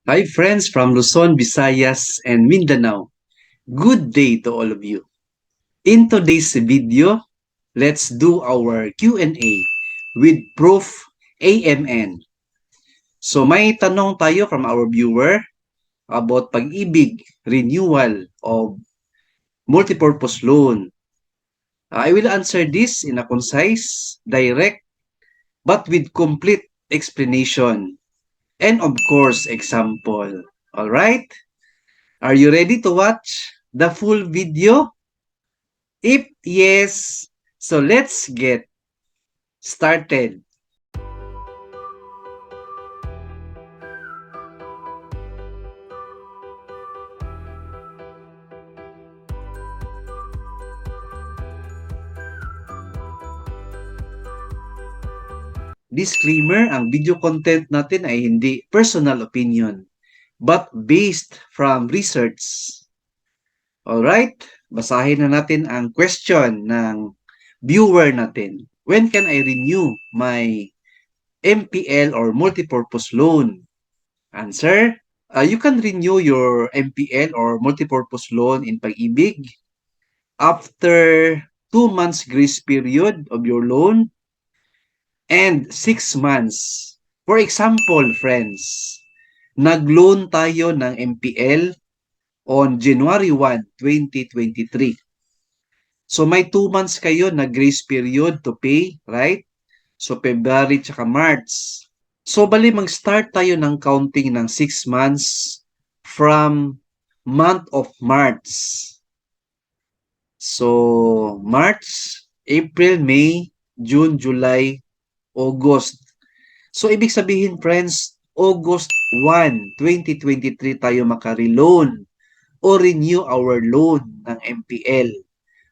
Hi friends from Luzon, Visayas, and Mindanao. Good day to all of you. In today's video, let's do our Q&A with Proof AMN. So may tanong tayo from our viewer about pag-ibig, renewal of multipurpose loan. I will answer this in a concise, direct, but with complete explanation. And of course, example. Alright? Are you ready to watch the full video? If yes, so let's get started. Disclaimer, ang video content natin ay hindi personal opinion, but based from research. Alright, basahin na natin ang question ng viewer natin. When can I renew my MPL or multipurpose loan? Answer, you can renew your MPL or multipurpose loan in Pag-ibig after 2 months grace period of your loan and 6 months. For example, friends, nag-loan tayo ng MPL on January 1, 2023. So may 2 months kayo na grace period to pay, right? So February tsaka March. So bali mag-start tayo ng counting ng 6 months from month of March. So March, April, May, June, July, August. So ibig sabihin friends, August 1, 2023 tayo maka-reloan o renew our loan ng MPL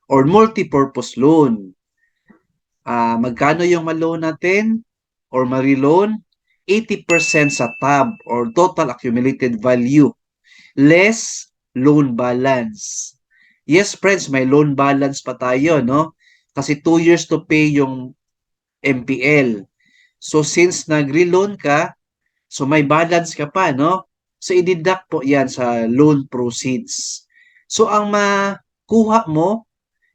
or multipurpose loan. Magkano yung ma-loan natin or ma-reloan? 80% sa tab or total accumulated value less loan balance. Yes, friends, may loan balance pa tayo, no? Kasi 2 years to pay yung MPL. So, since nag-reloan ka, so may balance ka pa, no? So, i-deduct po yan sa loan proceeds. So, ang makuha mo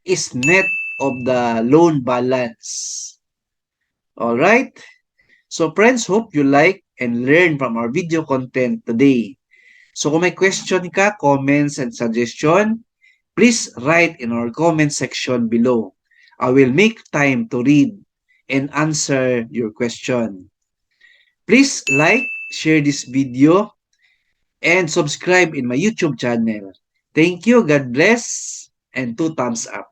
is net of the loan balance. Alright? So, friends, hope you like and learn from our video content today. So, kung may question ka, comments, and suggestion, please write in our comment section below. I will make time to read and answer your question. Please like, share this video, and subscribe in my YouTube channel. Thank you, God bless, and 2 thumbs up.